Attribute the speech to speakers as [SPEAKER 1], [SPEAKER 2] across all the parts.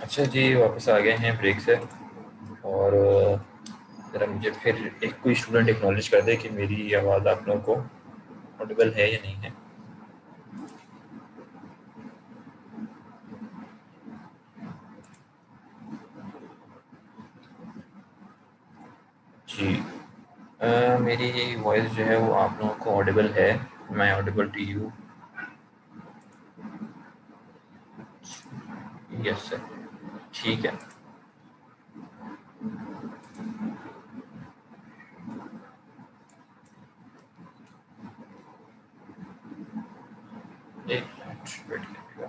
[SPEAKER 1] अच्छा जी, वापस आ गए हैं ब्रेक से। और ज़रा मुझे फिर एक कोई स्टूडेंट एक्नॉलेज कर दे कि मेरी आवाज़ आप लोगों को ऑडिबल है या नहीं है। जी। मेरी वॉइस जो है वो आप लोगों को ऑडिबल है। मैं audible to you? Yes sir. ठीक है। एक मिनट वेट करिएगा।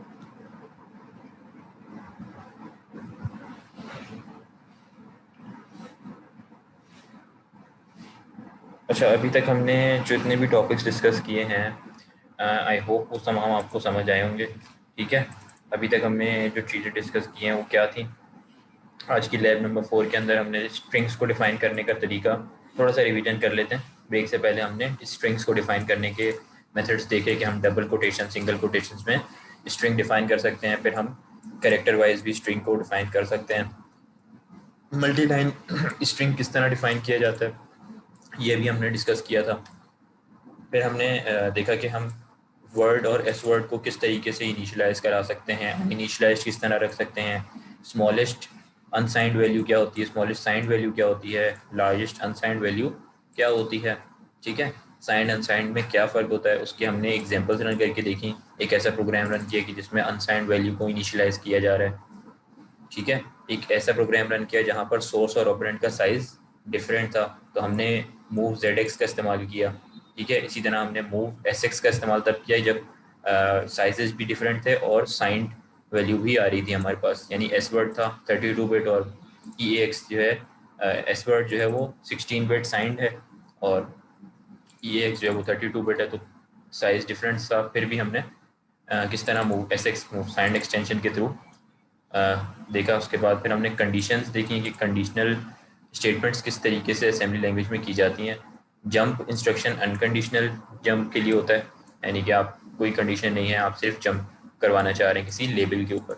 [SPEAKER 1] अच्छा, अभी तक हमने जो इतने भी टॉपिक्स डिस्कस किए हैं, आई होप वो तमाम आपको समझ आए होंगे। ठीक है। अभी तक हमने जो चीज़ें डिस्कस की हैं वो क्या थी। आज की लैब नंबर 4 के अंदर हमने स्ट्रिंग्स को डिफ़ाइन करने का तरीका थोड़ा सा रिवीजन कर लेते हैं। ब्रेक से पहले हमने स्ट्रिंग्स को डिफ़ाइन करने के मेथड्स देखे कि हम डबल कोटेशन, सिंगल कोटेशंस में स्ट्रिंग डिफ़ाइन कर सकते हैं। फिर हम कैरेक्टर वाइज भी स्ट्रिंग को डिफ़ाइन कर सकते हैं। मल्टी लाइन स्ट्रिंग किस तरह डिफ़ाइन किया जाता है ये भी हमने डिस्कस किया था। फिर हमने देखा कि हम वर्ड और एस वर्ड को किस तरीके से इनिशियलाइज करा सकते हैं, इनिशियलाइज किस तरह रख सकते हैं। स्मॉलेस्ट अनसाइंड वैल्यू क्या होती है, स्मॉलेस्ट साइंड वैल्यू क्या होती है, लार्जेस्ट अनसाइंड वैल्यू क्या होती है। ठीक है। साइंड अनसाइंड में क्या फ़र्क होता है उसके हमने एग्जांपल्स रन करके देखी। एक ऐसा प्रोग्राम रन किया कि जिसमें अनसाइंड वैल्यू को इनिशियलाइज किया जा रहा है। ठीक है। एक ऐसा प्रोग्राम रन किया जहाँ पर सोर्स और ऑपरेंड का साइज डिफरेंट था, तो हमने मूव जेड एक्स का इस्तेमाल किया। ठीक है। इसी तरह हमने मूव एस एक्स का इस्तेमाल तब किया जब साइजेस भी डिफरेंट थे और साइंड वैल्यू भी आ रही थी हमारे पास। यानी एस वर्ड था 32 बिट और ई एक्स जो है एस वर्ड जो है वो 16 बिट साइंड है और ई एक्स जो है वो 32 बिट है, तो साइज डिफरेंस था। फिर भी हमने किस तरह move S x move signed extension के थ्रू देखा। उसके बाद फिर हमने कंडीशंस देखी कि कंडीशनल स्टेटमेंट्स किस तरीके से असेंबली लैंग्वेज में की जाती हैं। जंप इंस्ट्रक्शन अनकंडीशनल जंप के लिए होता है, यानी कि आप कोई कंडीशन नहीं है, आप सिर्फ जंप करवाना चाह रहे हैं किसी लेबल के ऊपर।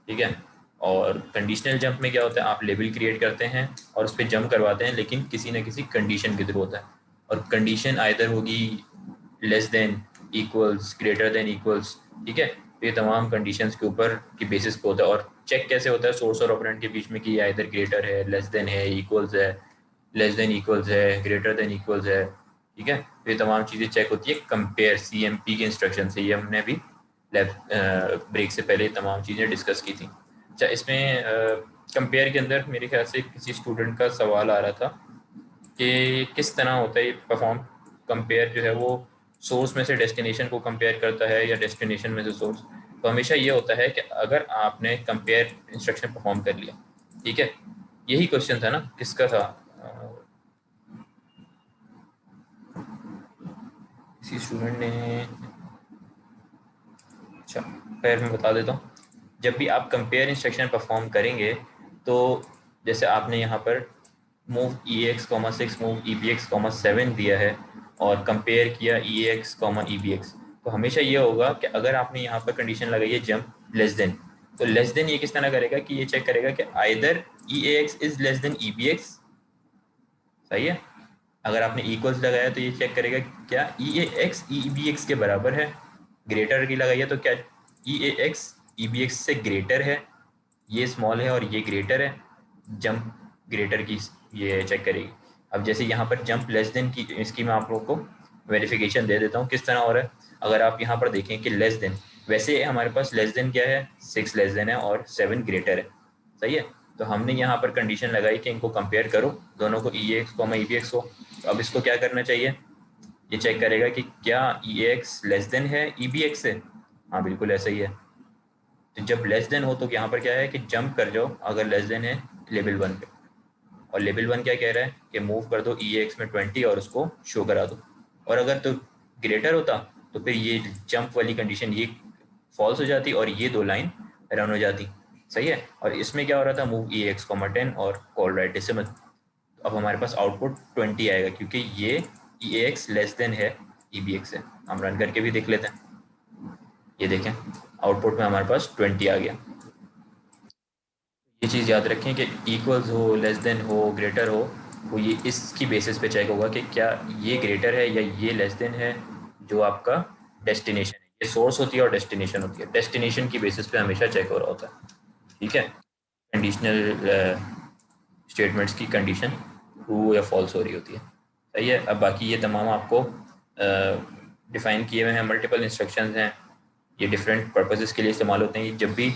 [SPEAKER 1] ठीक है। और कंडीशनल जंप में क्या होता है, आप लेबल क्रिएट करते हैं और उस पर जंप करवाते हैं, लेकिन किसी न किसी कंडीशन के थ्रू होता है। और कंडीशन आइदर होगी less than, equals, greater than, equals. ठीक है। तो ये तमाम कंडीशंस के ऊपर की बेसिस पे होता है। और चेक कैसे होता है सोर्स और ऑपरेंड के बीच में कि ये आइदर ग्रेटर है, लेस देन है, इक्वल्स है, लेस देन इक्वल्स है, ग्रेटर देन इक्वल्स है। ठीक है। तो ये तमाम चीज़ें चेक होती है कंपेयर CMP के इंस्ट्रक्शन से। ये हमने अभी लैब ब्रेक से पहले तमाम चीज़ें डिस्कस की थी। अच्छा, इसमें कंपेयर के अंदर मेरे ख्याल से किसी स्टूडेंट का सवाल आ रहा था कि किस तरह होता है ये परफॉर्म। कंपेयर जो है वो सोर्स में से डेस्टिनेशन को कंपेयर करता है या डेस्टिनेशन में से सोर्स। तो हमेशा ये होता है कि अगर आपने कंपेयर इंस्ट्रक्शन परफॉर्म कर लिया, ठीक है, यही क्वेश्चन था ना, किसका था, किसी स्टूडेंट ने। अच्छा, खैर मैं बता देता हूँ। जब भी आप कंपेयर इंस्ट्रक्शन परफॉर्म करेंगे तो जैसे आपने यहाँ पर move E X comma 6 move E B X comma 7 दिया है और कंपेयर किया E X comma E B X, तो हमेशा ये होगा कि अगर आपने यहाँ पर कंडीशन लगाई है जंप लेस देन, तो लेस देन ये किस तरह करेगा कि ये चेक करेगा कि either E X is less than E B X. सही है। अगर आपने इक्वल्स लगाया तो ये चेक करेगा कि क्या ई ए एक्स ई बी एक्स के बराबर है। ग्रेटर की लगाई है तो क्या ई ए एक्स ई बी एक्स से ग्रेटर है, ये स्मॉल है और ये ग्रेटर है। जंप ग्रेटर की ये चेक करेगी। अब जैसे यहाँ पर जंप लेस देन की इसकी मैं आप लोगों को वेरिफिकेशन दे देता हूँ किस तरह हो रहा है। अगर आप यहाँ पर देखें कि लेस देन, वैसे हमारे पास लेस देन क्या है, 6 लेस देन है और 7 ग्रेटर है। सही है। तो हमने यहाँ पर कंडीशन लगाई कि इनको कंपेयर करो, दोनों को ई एक्स को ई बी एक्स को। तो अब इसको क्या करना चाहिए, ये चेक करेगा कि क्या ई एक्स लेस देन है ई बी एक्स से। हाँ बिल्कुल ऐसा ही है। तो जब लेस देन हो तो यहाँ पर क्या है कि जंप कर जाओ अगर लेस देन है लेवल 1 पे। और लेवल 1 क्या कह रहा है कि मूव कर दो ई एक्स में 20 और उसको शो करा दो। और अगर तो ग्रेटर होता तो फिर ये जंप वाली कंडीशन ये फॉल्स हो जाती और ये दो लाइन रन हो जाती। सही है। और इसमें क्या हो रहा था, मूव ई एक्स कॉमा 10 और कॉल राइट डेसिमल। तो अब हमारे पास आउटपुट 20 आएगा क्योंकि ये ई एक्स लेस देन है ई बी एक्स से। हम रन करके भी देख लेते हैं। ये देखें, आउटपुट में हमारे पास 20 आ गया। ये चीज़ याद रखें कि इक्वल्स हो, लेस देन हो, ग्रेटर हो, वो ये इसकी बेसिस पे चेक होगा कि क्या ये ग्रेटर है या ये लेस देन है जो आपका डेस्टिनेशन है। ये सोर्स होती है और डेस्टिनेशन होती है। डेस्टिनेशन की बेसिस पे हमेशा चेक हो रहा होता है, ठीक है। कंडीशनल स्टेटमेंट्स की कंडीशन ट्रू या फॉल्स हो रही होती है, सही है। अब बाकी ये तमाम आपको डिफ़ाइन किए हुए हैं। मल्टीपल इंस्ट्रक्शंस हैं, ये डिफरेंट पर्पसेस के लिए इस्तेमाल होते हैं। ये जब भी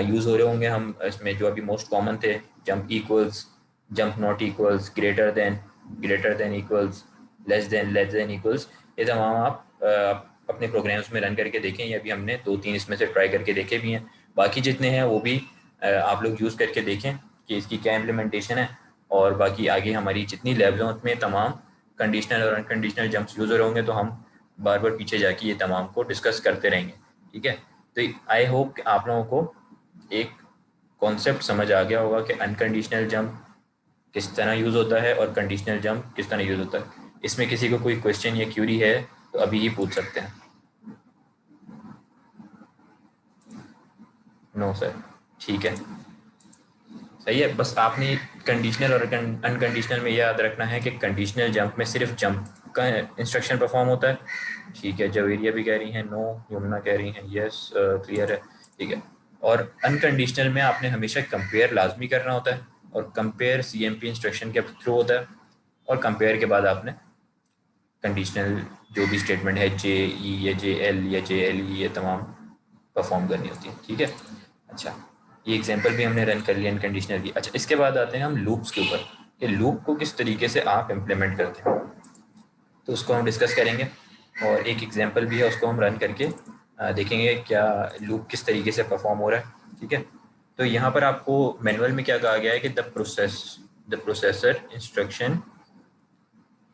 [SPEAKER 1] यूज़ हो रहे होंगे हम इसमें, जो अभी मोस्ट कॉमन थे, jump equals, jump not equals, greater than equals, less than equals, ये तमाम आप अपने प्रोग्राम्स में रन करके देखें। ये अभी हमने 2-3 इसमें से ट्राई करके देखे भी हैं। बाकी जितने हैं वो भी आप लोग यूज़ करके देखें कि इसकी क्या इम्प्लीमेंटेशन है। और बाकी आगे हमारी जितनी लैब्स हैं उसमें तमाम कंडीशनल और अनकंडीशनल जंप्स यूज़ हो रहे होंगे, तो हम बार बार पीछे जाके ये तमाम को डिस्कस करते रहेंगे, ठीक है। तो आई होप कि आप लोगों को एक कॉन्सेप्ट समझ आ गया होगा कि अनकंडीशनल जंप किस तरह यूज़ होता है और कंडीशनल जंप किस तरह यूज़ होता है। इसमें किसी को कोई क्वेश्चन या क्यूरी है तो अभी ही पूछ सकते हैं। नो सर, ठीक है, सही है। बस आपने कंडीशनल और अनकंडीशनल में याद रखना है कि कंडीशनल जंप में सिर्फ जंप का इंस्ट्रक्शन परफॉर्म होता है, ठीक है। जवेरिया भी कह रही हैं नो, यमुना कह रही हैं यस, क्लियर है, ठीक है। और अनकंडीशनल में आपने हमेशा कंपेयर लाजमी करना होता है, और कंपेयर सीएमपी इंस्ट्रक्शन के थ्रू होता है। और कंपेयर के बाद आपने कंडीशनल जो भी स्टेटमेंट है, जे ई या जे एल या जे एल ई, ये तमाम परफॉर्म करनी होती है, ठीक है। अच्छा, ये एग्जांपल भी हमने रन कर लिया अनकंडीशनल की। अच्छा, इसके बाद आते हैं हम लूप्स के ऊपर, कि लूप को किस तरीके से आप इम्प्लीमेंट करते हैं, तो उसको हम डिस्कस करेंगे। और एक एग्जांपल भी है, उसको हम रन करके देखेंगे क्या लूप किस तरीके से परफॉर्म हो रहा है, ठीक है। तो यहाँ पर आपको मैनुअल में क्या कहा गया है कि the processor instruction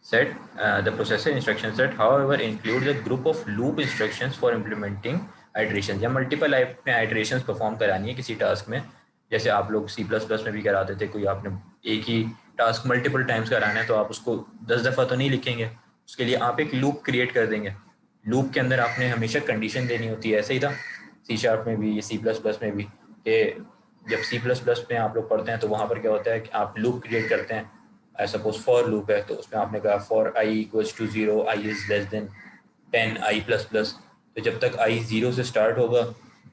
[SPEAKER 1] set however includes a group of loop instructions for implementing iterations, या मल्टीपल आपने iterations परफॉर्म करानी है किसी टास्क में। जैसे आप लोग सी प्लस प्लस में भी कराते थे, कोई आपने एक ही टास्क मल्टीपल टाइम्स कराना है तो आप उसको 10 दफ़ा तो नहीं लिखेंगे, उसके लिए आप एक लूप क्रिएट कर देंगे। लूप के अंदर आपने हमेशा कंडीशन देनी होती है। ऐसे ही था सी शार्प में भी, सी प्लस प्लस में भी, कि जब सी प्लस प्लस में आप लोग पढ़ते हैं तो वहाँ पर क्या होता है कि आप लूप क्रिएट करते हैं। सपोज फॉर लूप है, तो उसमें आपने कहा for I equals to 0, I is less than 10 I plus plus. तो जब तक आई 0 से स्टार्ट होगा,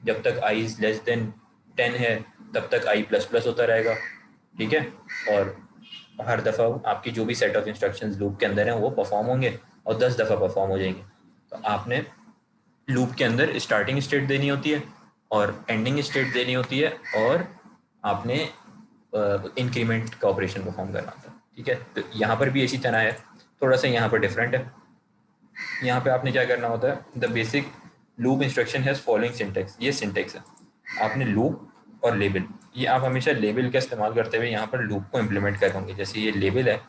[SPEAKER 1] जब तक आई इज़ लेस देन 10 है, तब तक आई प्लस प्लस होता रहेगा, ठीक है। और हर दफ़ा आपकी जो भी सेट ऑफ इंस्ट्रक्शंस लूप के अंदर हैं वो परफॉर्म होंगे, और 10 दफ़ा परफॉर्म हो जाएंगे। तो आपने लूप के अंदर स्टार्टिंग स्टेट देनी होती है और एंडिंग स्टेट देनी होती है, और आपने इंक्रीमेंट का ऑपरेशन परफॉर्म करना होता है, ठीक है। तो यहाँ पर भी इसी तरह है, थोड़ा सा यहाँ पर डिफरेंट है। यहाँ पे आपने क्या करना होता है, the basic loop instruction has following syntax, ये सिंटेक्स है। आपने लूप और लेबल, ये आप हमेशा लेबल का इस्तेमाल करते हुए यहाँ पर लूप को इम्प्लीमेंट करोगे। जैसे ये लेबल है,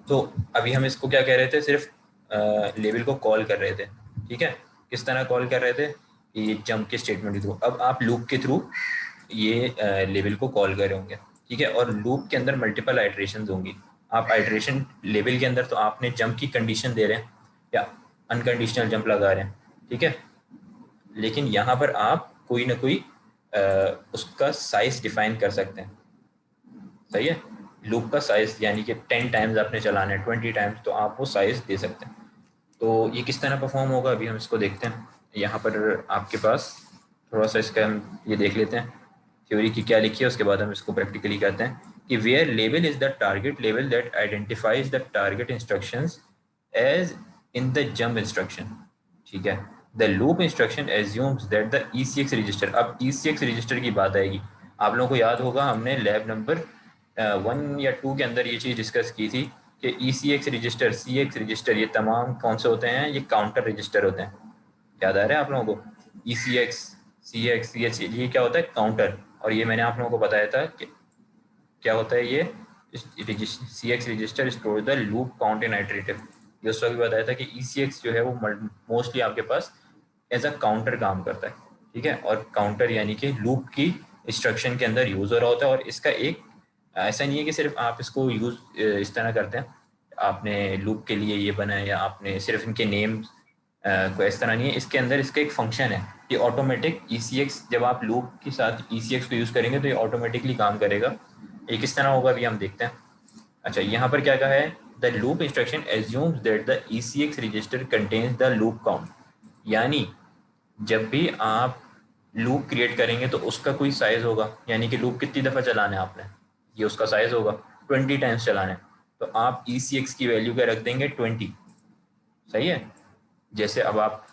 [SPEAKER 1] तो अभी हम इसको क्या कह रहे थे, सिर्फ लेबल को कॉल कर रहे थे, ठीक है। किस तरह कॉल कर रहे थे, ये जंप के स्टेटमेंट के थ्रू। अब आप लूप के थ्रू ये लेबल को कॉल कर रहे होंगे, ठीक है। और लूप के अंदर मल्टीपल आइट्रेशन होंगी। आप आइट्रेशन लेबल के अंदर तो आपने जंप की कंडीशन दे रहे हैं या अनकंडीशनल जंप लगा रहे हैं, ठीक है। लेकिन यहाँ पर आप कोई ना कोई उसका साइज डिफाइन कर सकते हैं, सही है। लूप का साइज यानी कि 10 टाइम्स आपने चलाना है, 20 टाइम्स, तो आप वो साइज दे सकते हैं। तो ये किस तरह परफॉर्म होगा, अभी हम इसको देखते हैं। यहाँ पर आपके पास थोड़ा सा इसका हम ये देख लेते हैं थ्योरी की क्या लिखी है, उसके बाद हम इसको प्रैक्टिकली करते हैं कि where level is the target level that identifies the target instructions as in the jump instruction, ठीक है। The loop instruction assumes that the ECX register, अब ECX रजिस्टर की बात आएगी। आप लोगों को याद होगा हमने लैब नंबर 1 या 2 के अंदर ये चीज़ डिस्कस की थी कि ECX रजिस्टर, CX रजिस्टर, ये तमाम कौन से होते हैं, ये काउंटर रजिस्टर होते हैं। याद आ रहा है आप लोगों को, ECX, CX, CH, ये क्या होता है, काउंटर। और ये मैंने आप लोगों को बताया था कि क्या होता है ये, CX register store the loop count in iterative. ये उस वक्त बताया था कि ECX जो है वो मोस्टली आपके पास एज अ काउंटर काम करता है, ठीक है। और काउंटर यानी कि लूप की इंस्ट्रक्शन के अंदर यूज़ हो रहा होता है। और इसका एक ऐसा नहीं है कि सिर्फ आप इसको यूज़ इस तरह करते हैं, आपने लूप के लिए ये बनाया या आपने सिर्फ इनके नेम कोई इस तरह नहीं है, इसके अंदर इसका एक फंक्शन है कि ऑटोमेटिक ECX, जब आप लूप के साथ ECX को यूज़ करेंगे तो ये ऑटोमेटिकली काम करेगा। ये किस तरह होगा अभी हम देखते हैं। अच्छा, यहाँ पर क्या कहा है, the loop instruction assumes that the ECX register contains the loop count. यानी जब भी आप लूप क्रिएट करेंगे तो उसका कोई साइज होगा, यानी कि लूप कितनी दफ़ा चलाना है आपने, ये उसका साइज होगा, 20 टाइम्स चलाना है, तो आप ECX की वैल्यू क्या रख देंगे, 20। सही है। जैसे अब आप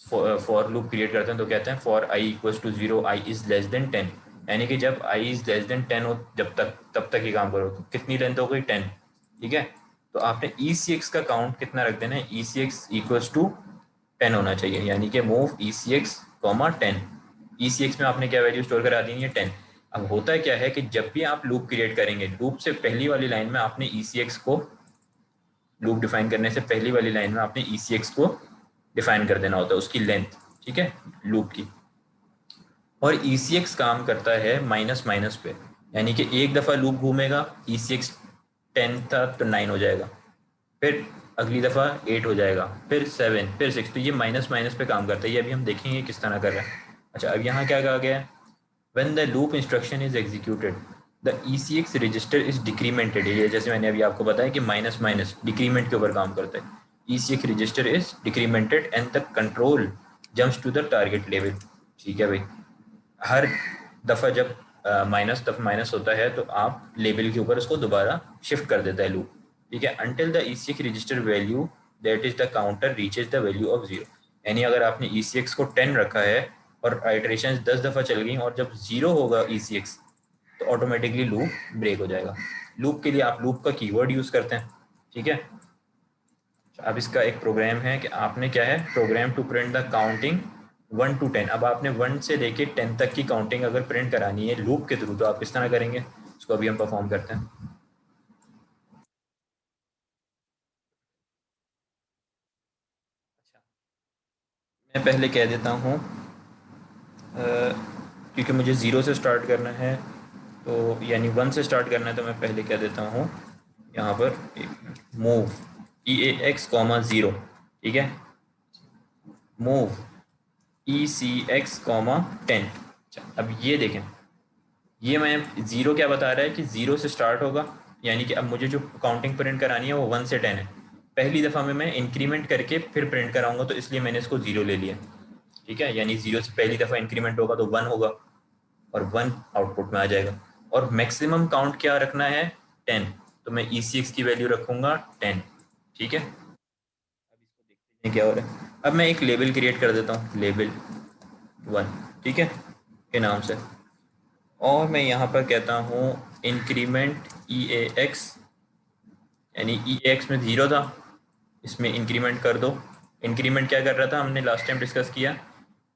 [SPEAKER 1] फॉर लूप क्रिएट करते हैं तो कहते हैं for I equals to 0 I is less than 10, यानी कि जब आई इज लेस देन 10 हो जब तक तब तक ये काम करो। तो कितनी लेंथ हो गई, 10। ठीक है, तो आपने ECX का काउंट कितना रख देना है, ECX इक्वल्स टू 10 होना चाहिए, यानी कि मूव ECX कॉमा 10। ECX में आपने क्या वैल्यू स्टोर करा दी है, 10। अब होता है क्या है कि जब भी आप लूप क्रिएट करेंगे, लूप से पहली वाली लाइन में आपने ECX को, लूप डिफाइन करने से पहली वाली लाइन में आपने ECX को डिफाइन कर देना होता है, उसकी लेंथ। ठीक है, लूप की। और ECX काम करता है माइनस माइनस पे, यानी कि एक दफ़ा लूप घूमेगा, ECX 10 था तो 9 हो जाएगा, फिर अगली दफ़ा 8 हो जाएगा, फिर 7, फिर 6। तो ये माइनस माइनस पे काम करता है, ये अभी हम देखेंगे किस तरह कर रहा है। अच्छा, अब यहाँ क्या कहा गया है, when the loop instruction is executed the ECX register is decremented। ये जैसे मैंने अभी आपको बताया कि माइनस माइनस डिक्रीमेंट के ऊपर काम करता है। ECX register is decremented and the control jumps to the target level। ठीक है भाई, हर दफ़ा जब माइनस होता है तो आप लेवल के ऊपर उसको दोबारा शिफ्ट कर देता है लूप। ठीक है, until the ECX register value that is the counter reaches the value of 0। यानी अगर आपने ECX को 10 रखा है और आइट्रेशन 10 दफ़ा चल गई और जब 0 होगा ECX तो ऑटोमेटिकली लूप ब्रेक हो जाएगा। लूप के लिए आप लूप का कीवर्ड यूज़ करते हैं। ठीक है, अब इसका एक प्रोग्राम है कि आपने क्या है, program to print the counting 1 to 10। अब आपने 1 से लेके 10 तक की काउंटिंग अगर प्रिंट करानी है लूप के थ्रू तो आप किस तरह करेंगे, इसको अभी हम परफॉर्म करते हैं। अच्छा, मैं पहले कह देता हूँ, क्योंकि मुझे ज़ीरो से स्टार्ट करना है, तो यानी 1 से स्टार्ट करना है, तो मैं पहले कह देता हूँ यहाँ पर मूव EAX कॉमा 0। ठीक है, मूव ECX कॉमा 10। अच्छा, अब ये देखें, ये मैं ज़ीरो क्या बता रहा है कि 0 से स्टार्ट होगा, यानी कि अब मुझे जो काउंटिंग प्रिंट करानी है वो 1 से 10 है। पहली दफ़ा में मैं इंक्रीमेंट करके फिर प्रिंट कराऊंगा, तो इसलिए मैंने इसको 0 ले लिया। ठीक है, यानी 0 से पहली दफ़ा इंक्रीमेंट होगा तो 1 होगा और 1 आउटपुट में आ जाएगा। और मैक्सिमम काउंट क्या रखना है, 10, तो मैं ECX की वैल्यू रखूँगा 10। ठीक है, अब इसको देखते हैं क्या हो रहा है। अब मैं एक लेबल क्रिएट कर देता हूँ, लेबल 1। ठीक है, के नाम से, और मैं यहाँ पर कहता हूँ इंक्रीमेंट EAX, यानी EAX में 0 था, इसमें इंक्रीमेंट कर दो। इंक्रीमेंट क्या कर रहा था, हमने लास्ट टाइम डिस्कस किया,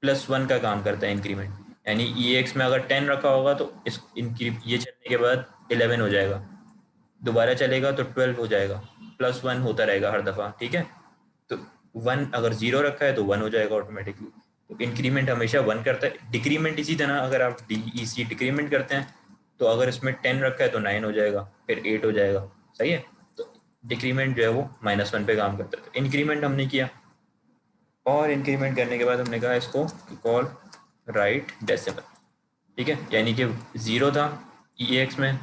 [SPEAKER 1] +1 का काम करता है इंक्रीमेंट। यानी EAX में अगर 10 रखा होगा तो इस ये चलने के बाद 11 हो जाएगा, दोबारा चलेगा तो 12 हो जाएगा, +1 होता रहेगा हर दफ़ा। ठीक है, तो 1 अगर 0 रखा है तो 1 हो जाएगा ऑटोमेटिकली। तो इंक्रीमेंट हमेशा 1 करता है। डिक्रीमेंट इसी तरह अगर आप DEC डिक्रीमेंट करते हैं तो अगर इसमें 10 रखा है तो 9 हो जाएगा, फिर 8 हो जाएगा। सही है, तो डिक्रीमेंट जो है वो -1 पे काम करता है। तो इंक्रीमेंट हमने किया, और इंक्रीमेंट करने के बाद हमने कहा इसको कॉल राइट डेसिमल। ठीक है, यानी कि 0 था EAX में,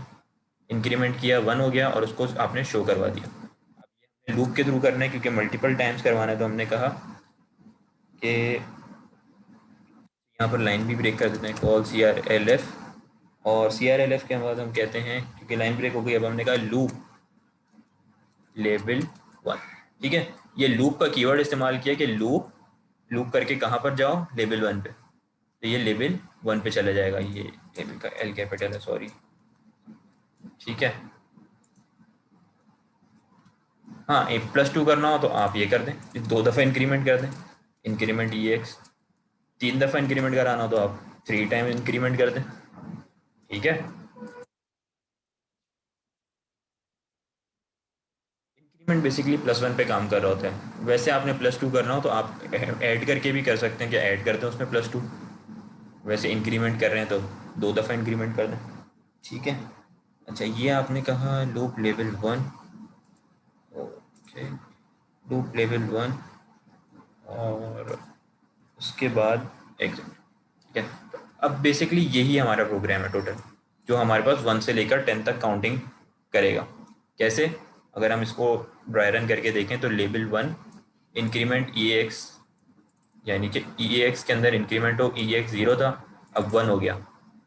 [SPEAKER 1] इंक्रीमेंट किया 1 हो गया और उसको आपने शो करवा दिया। अब ये लूप के थ्रू करना है क्योंकि मल्टीपल टाइम्स करवाना है, तो हमने कहा कि यहाँ पर लाइन भी ब्रेक कर देते हैं, कॉल CRLF। और CRLF के बाद हम कहते हैं, क्योंकि लाइन ब्रेक हो गई, अब हमने कहा लूप लेवल 1। ठीक है, ये लूप का कीवर्ड इस्तेमाल किया कि लूप लूप करके कहाँ पर जाओ, लेवल 1 पे, तो ये लेवल 1 पे चला जाएगा। ये लेवल का L कैपिटल है, सॉरी। ठीक है, हाँ, +2 करना हो तो आप ये कर दें, 2 दफ़ा इंक्रीमेंट कर दें, इंक्रीमेंट EAX। 3 दफ़ा इंक्रीमेंट कराना हो तो आप 3 टाइम इंक्रीमेंट कर दें। ठीक है, इंक्रीमेंट बेसिकली +1 पे काम कर रहा होता है। वैसे आपने +2 करना हो तो आप ऐड करके भी कर सकते हैं, कि ऐड कर दें उसमें +2। वैसे इंक्रीमेंट कर रहे हैं तो 2 दफ़ा इंक्रीमेंट कर दें। ठीक है, अच्छा, ये आपने कहा loop level 1। Okay, loop level 1 और उसके बाद एग्जिट। ठीक है, तो अब बेसिकली यही हमारा प्रोग्राम है टोटल, जो हमारे पास 1 से लेकर 10 तक काउंटिंग करेगा। कैसे? अगर हम इसको ड्राई रन करके देखें तो लेबल 1 इंक्रीमेंट ई एक्स, यानी कि ई एक्स के अंदर इंक्रीमेंट हो, ई एक्स 0 था, अब 1 हो गया,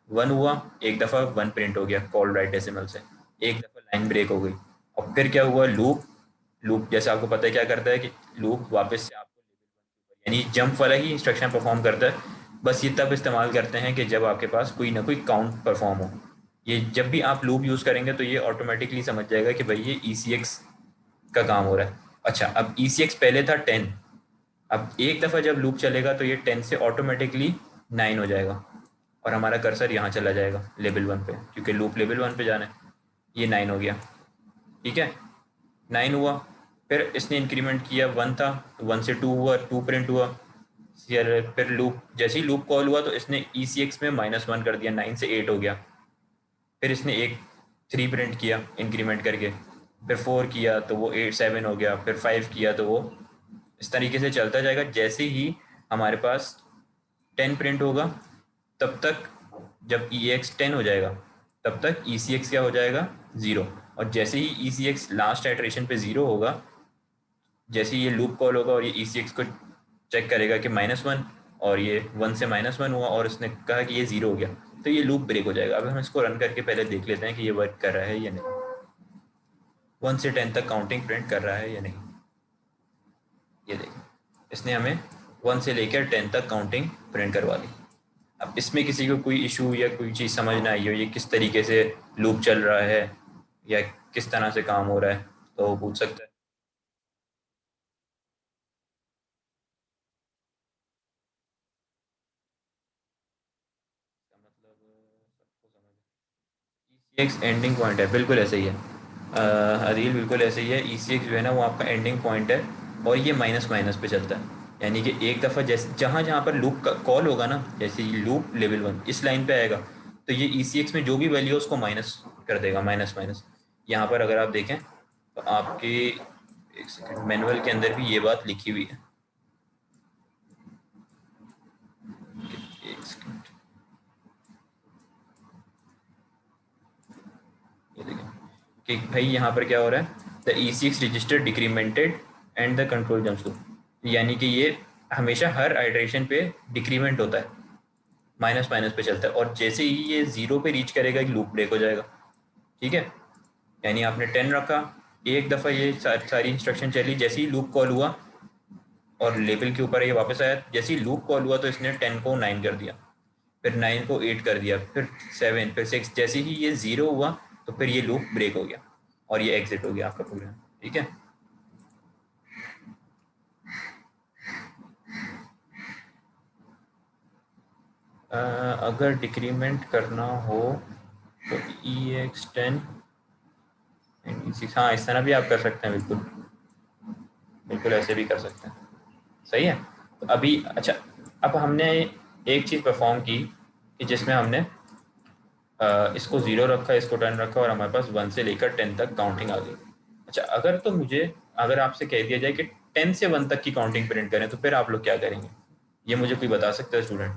[SPEAKER 1] 1 हुआ, एक दफ़ा 1 प्रिंट हो गया कॉल राइट डेसिमल से, एक दफ़ा लाइन ब्रेक हो गई। और फिर क्या हुआ, लूप, लूप जैसे आपको पता है क्या करता है कि लूप वापस से आपको यानी जंप वाला ही इंस्ट्रक्शन परफॉर्म करता है। बस ये तब इस्तेमाल करते हैं कि जब आपके पास कोई ना कोई काउंट परफॉर्म हो। ये जब भी आप लूप यूज़ करेंगे तो ये ऑटोमेटिकली समझ जाएगा कि भाई ये ई सी एक्स का काम हो रहा है। अच्छा, अब ई सी एक्स पहले था 10, अब एक दफ़ा जब लूप चलेगा तो ये 10 से ऑटोमेटिकली 9 हो जाएगा, और हमारा कर्सर यहाँ चला जाएगा लेवल 1 पे, क्योंकि लूप लेवल 1 पे जाना है। ये 9 हो गया। ठीक है, 9 हुआ, फिर इसने इंक्रीमेंट किया, 1 था तो 1 से 2 हुआ, 2 प्रिंट हुआ। फिर लूप, जैसे ही लूप कॉल हुआ तो इसने ई सी एक्स में -1 कर दिया, 9 से 8 हो गया। फिर इसने एक 3 प्रिंट किया इंक्रीमेंट करके, फिर 4 किया तो वो 7 हो गया, फिर 5 किया तो वो इस तरीके से चलता जाएगा। जैसे ही हमारे पास 10 प्रिंट होगा तब तक, जब ई एक्स 10 हो जाएगा तब तक ई सी एक्स क्या हो जाएगा, 0। और जैसे ही ई सी एक्स लास्ट आइट्रेशन पे 0 होगा, जैसे ही ये लूप कॉल होगा और ये ई सी एक्स को चेक करेगा कि -1, और ये 1 से -1 हुआ और उसने कहा कि ये 0 हो गया, तो ये लूप ब्रेक हो जाएगा। अब हम इसको रन करके पहले देख लेते हैं कि ये वर्क कर रहा है या नहीं, 1 से 10 तक काउंटिंग प्रिंट कर रहा है या नहीं। ये देखिए, इसने हमें 1 से लेकर 10 तक काउंटिंग प्रिंट करवा दी। अब इसमें किसी को कोई इशू या कोई चीज़ समझ ना आई हो, ये किस तरीके से लूप चल रहा है या किस तरह से काम हो रहा है, तो वो पूछ सकता है। इसका मतलब सबको समझ, ई सी एक्स एंडिंग पॉइंट है, बिल्कुल ऐसे ही है। अदील, बिल्कुल ऐसे ही है। ई सी एक्स जो है ना वो आपका एंडिंग पॉइंट है, और ये माइनस माइनस पे चलता है। यानी कि एक दफ़ा जैसे जहाँ जहाँ पर लूप का कॉल होगा ना, जैसे ये लूप लेवल 1 इस लाइन पे आएगा, तो ये ई सी एक्स में जो भी वैल्यू है उसको माइनस कर देगा, माइनस माइनस। यहाँ पर अगर आप देखें तो आपके, एक सेकंड, मैनुअल के अंदर भी ये बात लिखी हुई है। एक सेकंड, ये देखें कि भाई यहाँ पर क्या हो रहा है, the E C X register decremented and the control jumps to, यानी कि ये हमेशा हर आइट्रेशन पे डिक्रीमेंट होता है, माइनस माइनस पे चलता है, और जैसे ही ये 0 पे रीच करेगा एक लूप ब्रेक हो जाएगा। ठीक है, यानी आपने 10 रखा, एक दफ़ा ये सारी इंस्ट्रक्शन चली, जैसे ही लूप कॉल हुआ और लेवल के ऊपर ये वापस आया, जैसे ही लूप कॉल हुआ तो इसने 10 को 9 कर दिया, फिर 9 को 8 कर दिया, फिर 7, फिर 6, जैसे ही ये 0 हुआ तो फिर ये लूप ब्रेक हो गया और ये एग्जिट हो गया आपका प्रोग्राम। ठीक है। अगर डिक्रीमेंट करना हो तो ई एक्स 10 एंड ई सिक्स, हाँ इस तरह भी आप कर सकते हैं, बिल्कुल बिल्कुल ऐसे भी कर सकते हैं। सही है। तो अभी अच्छा, अब हमने एक चीज़ परफॉर्म की कि जिसमें हमने इसको 0 रखा, इसको 10 रखा, और हमारे पास 1 से लेकर 10 तक काउंटिंग आ गई। अच्छा, अगर तो मुझे, अगर आपसे कह दिया जाए कि 10 से 1 तक की काउंटिंग प्रिंट करें तो फिर आप लोग क्या करेंगे? ये मुझे कोई बता सकता है स्टूडेंट?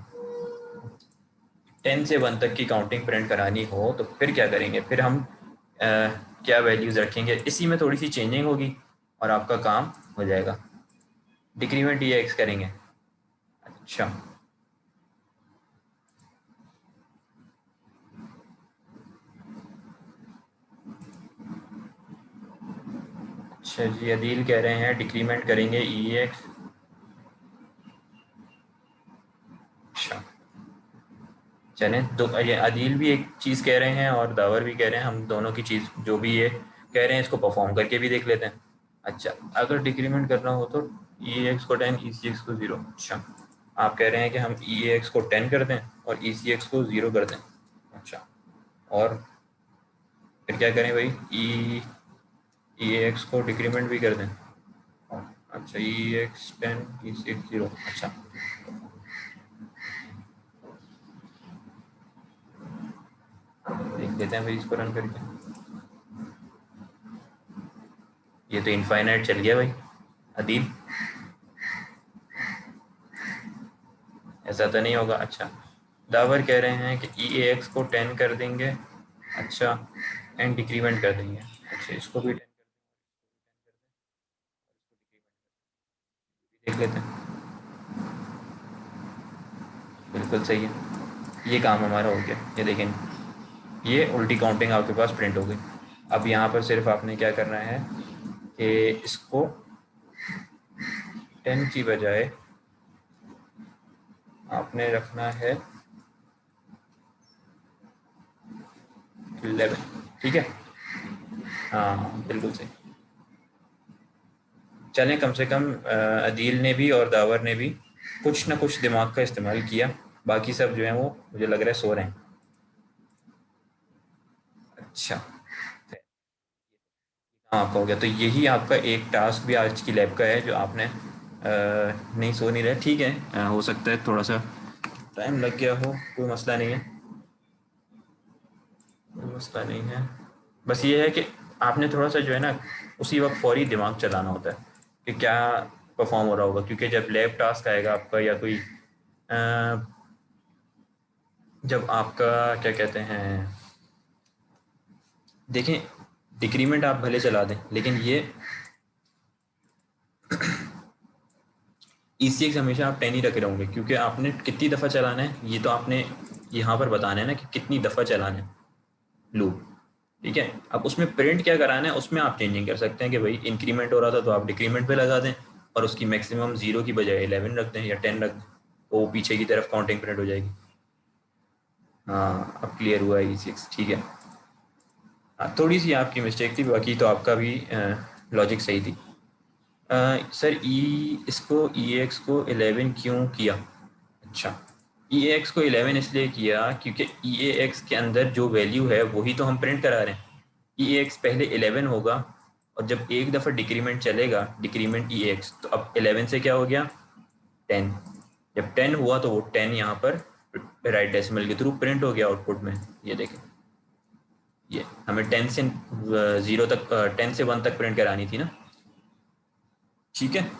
[SPEAKER 1] 10 से 1 तक की काउंटिंग प्रिंट करानी हो तो फिर क्या करेंगे? फिर हम क्या वैल्यूज़ रखेंगे? इसी में थोड़ी सी चेंजिंग होगी और आपका काम हो जाएगा। डिक्रीमेंट ये एक्स करेंगे। अच्छा, अच्छा जी, अदील कह रहे हैं डिक्रीमेंट करेंगे ई एक्स। अच्छा, चलें, दो ये अदील भी एक चीज़ कह रहे हैं और दावर भी कह रहे हैं, हम दोनों की चीज़ जो भी ये कह रहे हैं इसको परफॉर्म करके भी देख लेते हैं। अच्छा, अगर डिक्रीमेंट करना हो तो ई एक्स को 10, ई सी एक्स को 0। अच्छा, आप कह रहे हैं कि हम ई एक्स को 10 कर दें और ई सी एक्स को 0 कर दें। अच्छा, और फिर क्या करें भाई? ई एक्स को डिक्रीमेंट भी कर दें। अच्छा, ई एक्स 10, ई सी एक्स 0। अच्छा, देख लेते हैं भाई इसको रन करके। ये तो इनफाइनाइट चल गया भाई अदील। ऐसा तो नहीं होगा। अच्छा, दावर कह रहे हैं कि ई ए एक्स को 10 कर देंगे, अच्छा, एंड डिक्रीमेंट कर देंगे। अच्छा, इसको भी 10 देख लेते हैं। बिल्कुल सही है, ये काम हमारा हो गया। ये देखें, ये उल्टी काउंटिंग आपके पास प्रिंट हो गई। अब यहाँ पर सिर्फ आपने क्या करना है कि इसको 10 की बजाय आपने रखना है 11। ठीक है, हाँ बिल्कुल सही। चलें, कम से कम अदील ने भी और दावर ने भी कुछ ना कुछ दिमाग का इस्तेमाल किया। बाकी सब जो है वो मुझे लग रहा है सो रहे हैं। अच्छा, हाँ आपका हो गया। तो यही आपका एक टास्क भी आज की लैब का है जो आपने नहीं सो नहीं रहे। ठीक है, हो सकता है थोड़ा सा टाइम लग गया हो, कोई मसला नहीं है, कोई मसला नहीं है। बस ये है कि आपने थोड़ा सा जो है ना उसी वक्त फौरी दिमाग चलाना होता है कि क्या परफॉर्म हो रहा होगा, क्योंकि जब लैब टास्क आएगा आपका या कोई जब आपका क्या कहते हैं, देखें, डिक्रीमेंट आप भले चला दें लेकिन ये ई सी एक्स हमेशा आप 10 ही रखे रहोगे, क्योंकि आपने कितनी दफ़ा चलाना है ये तो आपने यहाँ पर बताना है ना कि कितनी दफ़ा चलाना है लूप। ठीक है, अब उसमें प्रिंट क्या कराना है उसमें आप चेंजिंग कर सकते हैं कि भाई इंक्रीमेंट हो रहा था तो आप डिक्रीमेंट पे लगा दें और उसकी मैक्सिमम 0 की बजाय 11 रख दें या 10 रख दें, तो वो पीछे की तरफ काउंटिंग प्रिंट हो जाएगी। हाँ, अब क्लियर हुआ है ई सी एक्स। ठीक है, हाँ थोड़ी सी आपकी मिस्टेक थी, बाकी तो आपका भी लॉजिक सही थी। सर इसको ई एक्स को 11 क्यों किया? अच्छा, ई एक्स को 11 इसलिए किया क्योंकि ई एक्स के अंदर जो वैल्यू है वही तो हम प्रिंट करा रहे हैं। ई एक्स पहले 11 होगा और जब एक दफ़ा डिक्रीमेंट चलेगा, डिक्रीमेंट ई एक्स, तो अब 11 से क्या हो गया 10। जब 10 हुआ तो वो 10 यहाँ पर राइट डेसिमल के थ्रू प्रिंट हो गया आउटपुट में। ये देखें, ये हमें 10 से 0 तक 10 से 1 तक प्रिंट करानी थी ना। ठीक है,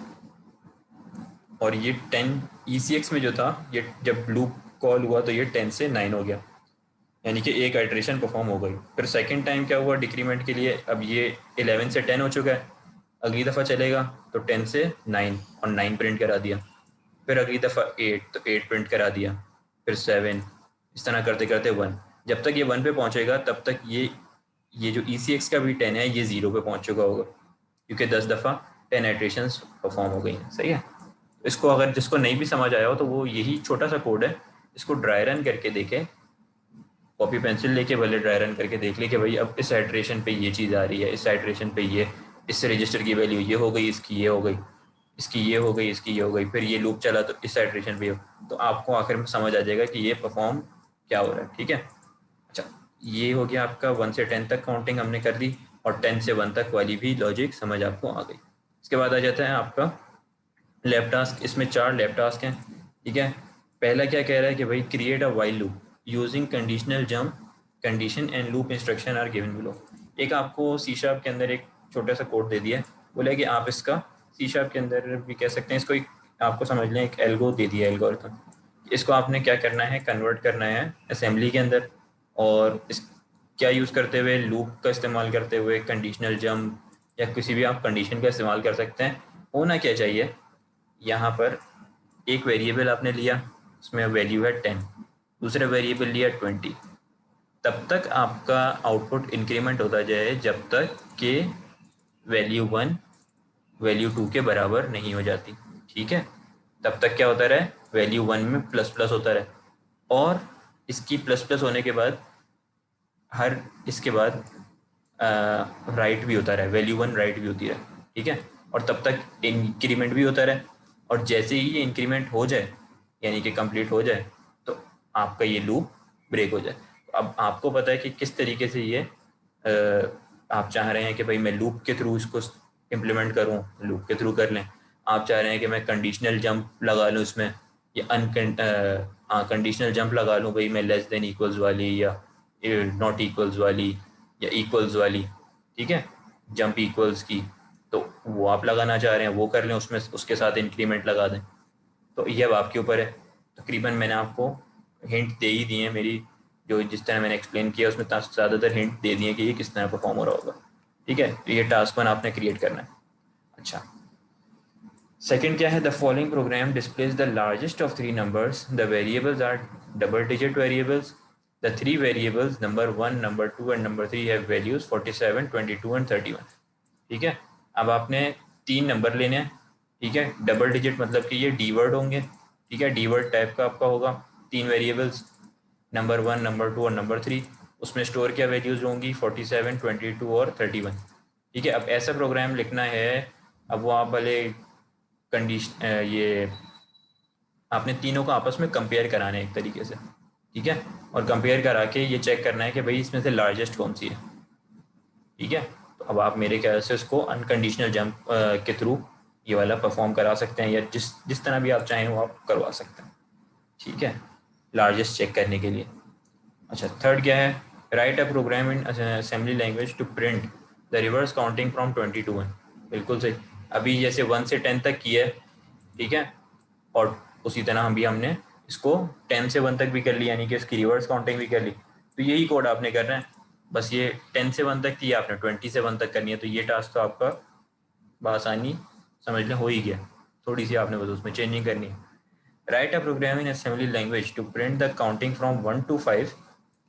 [SPEAKER 1] और ये 10 ई सी एक्स में जो था, ये जब लूप कॉल हुआ तो ये 10 से 9 हो गया, यानी कि एक आइट्रेशन परफॉर्म हो गई। फिर सेकंड टाइम क्या हुआ डिक्रीमेंट के लिए, अब ये 11 से 10 हो चुका है, अगली दफ़ा चलेगा तो 10 से 9 और 9 प्रिंट करा दिया। फिर अगली दफ़ा 8 तो 8 प्रिंट करा दिया, फिर 7, इस तरह करते करते 1। जब तक ये 1 पे पहुंचेगा तब तक ये जो ई सी एक्स का भी 10 है ये 0 पे पहुंच चुका होगा, क्योंकि 10 दफ़ा 10 आइट्रेशंस परफॉर्म हो गई हैं। सही है, इसको अगर जिसको नहीं भी समझ आया हो तो वो यही छोटा सा कोड है, इसको ड्राई रन करके देखें, कॉपी पेंसिल लेके भले ड्राई रन करके देख ले कि भाई अब इस साइट्रेशन पे ये चीज़ आ रही है, इस साइट्रेशन पे ये, इस रजिस्टर की वैल्यू ये हो गई, इसकी ये हो गई, इसकी ये हो गई, इसकी ये हो गई, फिर ये लूप चला तो इस साइट्रेशन पे हो, तो आपको आखिर में समझ आ जाएगा कि ये परफॉर्म क्या हो रहा है। ठीक है, अच्छा, ये हो गया आपका 1 से 10 तक काउंटिंग हमने कर दी और 10 से 1 तक वाली भी लॉजिक समझ आपको आ गई। इसके बाद आ जाता है आपका लैब टास्क। इसमें 4 लैब टास्क हैं। ठीक है, पहला क्या कह रहा है कि भाई create a while loop using conditional jump condition and loop instruction are given below. एक आपको सी शार्प के अंदर एक छोटा सा कोड दे दिया है, बोला है कि आप इसका सी शार्प के अंदर भी कह सकते हैं, इसको एक आपको समझ लें एक एल्गो दे दिया है, एल्गोरिथम। इसको आपने क्या करना है, कन्वर्ट करना है असेंबली के अंदर, और इस क्या यूज़ करते हुए, लूप का इस्तेमाल करते हुए, कंडीशनल जंप या किसी भी आप कंडीशन का इस्तेमाल कर सकते हैं। होना क्या चाहिए, यहाँ पर एक वेरिएबल आपने लिया, उसमें वैल्यू है 10, दूसरा वेरिएबल लिया 20, तब तक आपका आउटपुट इंक्रीमेंट होता जाए जब तक कि वैल्यू 1 वैल्यू 2 के बराबर नहीं हो जाती। ठीक है, तब तक क्या होता रहे, वैल्यू 1 में प्लस प्लस होता रहे, और इसकी प्लस प्लस होने के बाद हर इसके बाद राइट भी होता रहे, वैल्यू 1 राइट भी होती रहे। ठीक है, और तब तक इंक्रीमेंट भी होता रहे, और जैसे ही ये इंक्रीमेंट हो जाए यानी कि कंप्लीट हो जाए तो आपका ये लूप ब्रेक हो जाए। अब आपको पता है कि किस तरीके से ये आप चाह रहे हैं कि भाई मैं लूप के थ्रू इसको इम्प्लीमेंट करूं, लूप के थ्रू कर लें। आप चाह रहे हैं कि मैं कंडीशनल जंप लगा लूं इसमें, या हाँ कंडीशनल जंप लगा लूं भाई मैं लेस देन इक्वल्स वाली या नॉट इक्वल्स वाली या इक्वल्स वाली। ठीक है, जंप इक्वल्स की, तो वो आप लगाना चाह रहे हैं वो कर लें, उसमें उसके साथ इंक्रीमेंट लगा दें। तो ये अब आपके ऊपर है तकरीबन मैंने आपको हिंट दे ही दिए हैं, मेरी जो जिस तरह मैंने एक्सप्लेन किया उसमें ज़्यादातर हिंट दे दिए कि ये किस तरह परफॉर्म हो रहा होगा। ठीक है, तो ये टास्क 1 आपने क्रिएट करना है। अच्छा, सेकंड क्या है, the following program displays the largest of three numbers, the variables are double digit variables, the three variables number 1, number 2 and number 3 have values 47, 22 and 31। ठीक है, अब आपने 3 नंबर लेने हैं। ठीक है, डबल डिजिट मतलब कि ये डी वर्ड होंगे। ठीक है, डी वर्ड टाइप का आपका होगा। 3 वेरिएबल्स, नंबर 1, नंबर 2 और नंबर 3, उसमें स्टोर क्या वैल्यूज़ होंगी, 47, 22 और 31। ठीक है, अब ऐसा प्रोग्राम लिखना है। अब वो आप भले कंडीशन ये आपने तीनों को आपस में कंपेयर कराना है एक तरीके से। ठीक है, और कंपेयर करा के ये चेक करना है कि भाई इसमें से लार्जेस्ट कौन सी है। ठीक है, तो अब आप मेरे ख्याल से उसको अनकंडीशनल जंप के थ्रू ये वाला परफॉर्म करा सकते हैं, या जिस जिस तरह भी आप चाहें वो आप करवा सकते हैं। ठीक है, लार्जेस्ट चेक करने के लिए। अच्छा, थर्ड क्या है, write a program in assembly language to print the reverse counting from 20 to 1। बिल्कुल सही। अभी जैसे 1 से 10 तक की है। ठीक है, और उसी तरह हमने इसको 10 से 1 तक भी कर ली, यानी कि इसकी रिवर्स काउंटिंग भी कर ली। तो यही कोड आपने करना है। बस ये 10 से 1 तक थी, आपने 20 से 1 तक करनी है। तो ये टास्क तो आपका बआसानी समझ लें हो ही गया। थोड़ी सी आपने बस उसमें चेंजिंग करनी है। Write a program in assembly language to print the counting from 1 to 5,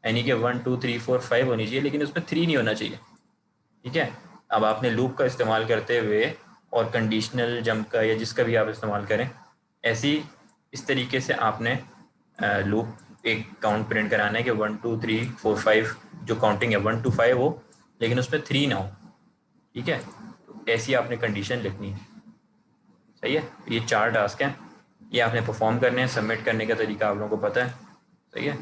[SPEAKER 1] यानी कि 1 2 3 4 5 होनी चाहिए, लेकिन उसमें 3 नहीं होना चाहिए। ठीक है, अब आपने लूप का इस्तेमाल करते हुए और कंडीशनल जंप का या जिसका भी आप इस्तेमाल करें, ऐसी इस तरीके से आपने लूप एक काउंट प्रिंट कराना है कि 1 2 3 4 5, जो काउंटिंग है 1 to 5 हो, लेकिन उसमें 3 ना हो। ठीक है, तो ऐसी आपने कंडीशन लिखनी है। सही है, ये 4 टास्क हैं, ये आपने परफॉर्म करने हैं। सबमिट करने का तरीका आप लोगों को पता है। सही है,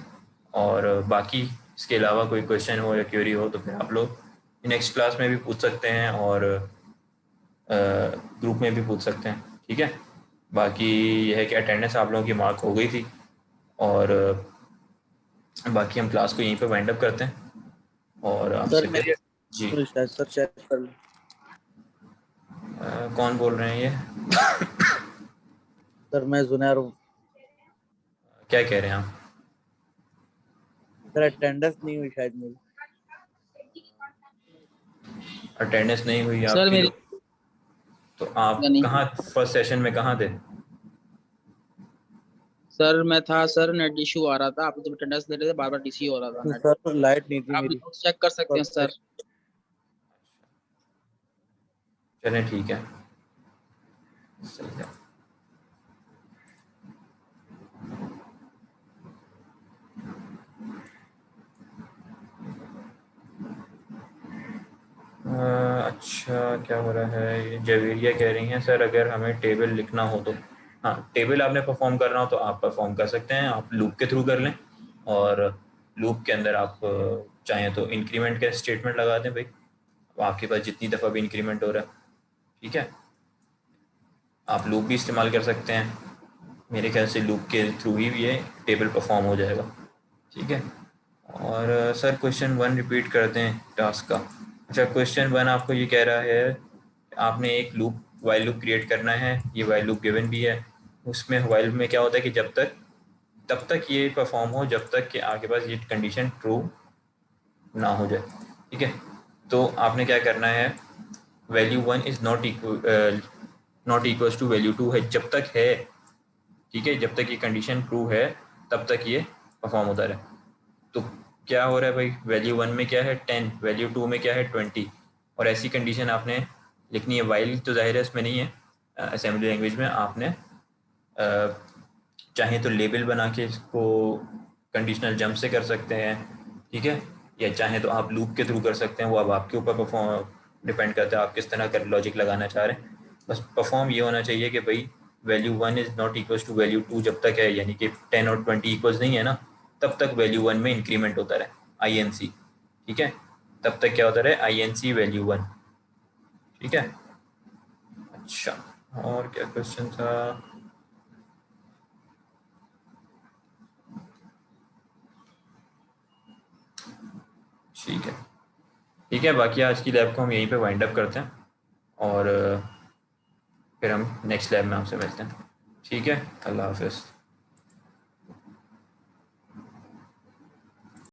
[SPEAKER 1] और बाकी इसके अलावा कोई क्वेश्चन हो या क्वेरी हो तो फिर आप लोग नेक्स्ट क्लास में भी पूछ सकते हैं और ग्रुप में भी पूछ सकते हैं। ठीक है, बाकी यह है कि अटेंडेंस आप लोगों की मार्क हो गई थी, और बाकी हम क्लास को यहीं पे वाइंड अप करते हैं। और
[SPEAKER 2] सर
[SPEAKER 1] आपसे
[SPEAKER 2] मेरी
[SPEAKER 1] जी,
[SPEAKER 2] शायद सर चेक कर लो।
[SPEAKER 1] कौन बोल रहे हैं ये?
[SPEAKER 2] सर मैं जुनैर हूँ।
[SPEAKER 1] क्या कह रहे हैं आप?
[SPEAKER 2] सर अटेंडेंस नहीं हुई शायद मेरी।
[SPEAKER 1] अटेंडेंस नहीं हुई
[SPEAKER 3] सर
[SPEAKER 1] आपकी?
[SPEAKER 3] मेरी
[SPEAKER 1] तो आप
[SPEAKER 3] नहीं।
[SPEAKER 1] कहाँ फर्स्ट सेशन में कहाँ थे?
[SPEAKER 3] सर मैं था सर, नेट इशू आ रहा था, आप जब अटेंडेंस ले रहे थे बार बार डीसी हो रहा था नेट।
[SPEAKER 2] सर लाइट नहीं थी
[SPEAKER 3] आप
[SPEAKER 2] मेरी।
[SPEAKER 3] नोट्स चेक कर सकते हैं सर।
[SPEAKER 1] चलें ठीक है, सही है। अच्छा, क्या हो रहा है? ये जवेरिया कह रही हैं सर अगर हमें टेबल लिखना हो तो। हाँ, टेबल आपने परफॉर्म करना हो तो आप परफॉर्म कर सकते हैं, आप लूप के थ्रू कर लें। और लूप के अंदर आप चाहें तो इंक्रीमेंट का स्टेटमेंट लगा दें भाई, तो आपके पास जितनी दफ़ा भी इंक्रीमेंट हो रहा है। ठीक है, आप लूप भी इस्तेमाल कर सकते हैं। मेरे ख्याल से लूप के थ्रू ही ये टेबल परफॉर्म हो जाएगा। ठीक है, और सर क्वेश्चन 1 रिपीट करते हैं टास्क का। अच्छा, क्वेश्चन 1 आपको ये कह रहा है आपने एक लूप वाइल लूप क्रिएट करना है। ये वाइल लूप गिवन भी है। उसमें वाइल में क्या होता है कि जब तक तब तक ये परफॉर्म हो जब तक कि आपके पास ये कंडीशन ट्रू ना हो जाए। ठीक है, तो आपने क्या करना है, value 1 is not equals to value 2 है जब तक है। ठीक है, जब तक ये कंडीशन ट्रू है तब तक ये परफॉर्म होता रहे। तो क्या हो रहा है भाई, वैल्यू 1 में क्या है 10, वैल्यू 2 में क्या है 20, और ऐसी कंडीशन आपने लिखनी है। वाइल तो जाहिर है इसमें नहीं है, असेंबली लैंग्वेज में आपने चाहे तो लेबल बना के इसको कंडीशनल जंप से कर सकते हैं। ठीक है, या चाहे तो आप लूप के थ्रू कर सकते हैं, वो अब आपके ऊपर परफॉर्म डिपेंड करता है आप किस तरह का लॉजिक लगाना चाह रहे हैं। बस परफॉर्म ये होना चाहिए कि भाई value 1 is not equals to value 2 जब तक है, यानी कि 10 और 20 इक्वल्स नहीं है ना, तब तक वैल्यू 1 में इंक्रीमेंट होता रहे, INC। ठीक है, तब तक क्या होता रहे, INC वैल्यू 1। ठीक है, अच्छा, और क्या क्वेश्चन था? ठीक है, ठीक है, बाकी आज की लैब को हम यहीं पे वाइंड अप करते हैं, और फिर हम नेक्स्ट लैब में आपसे मिलते हैं। ठीक है, अल्लाह हाफिज़।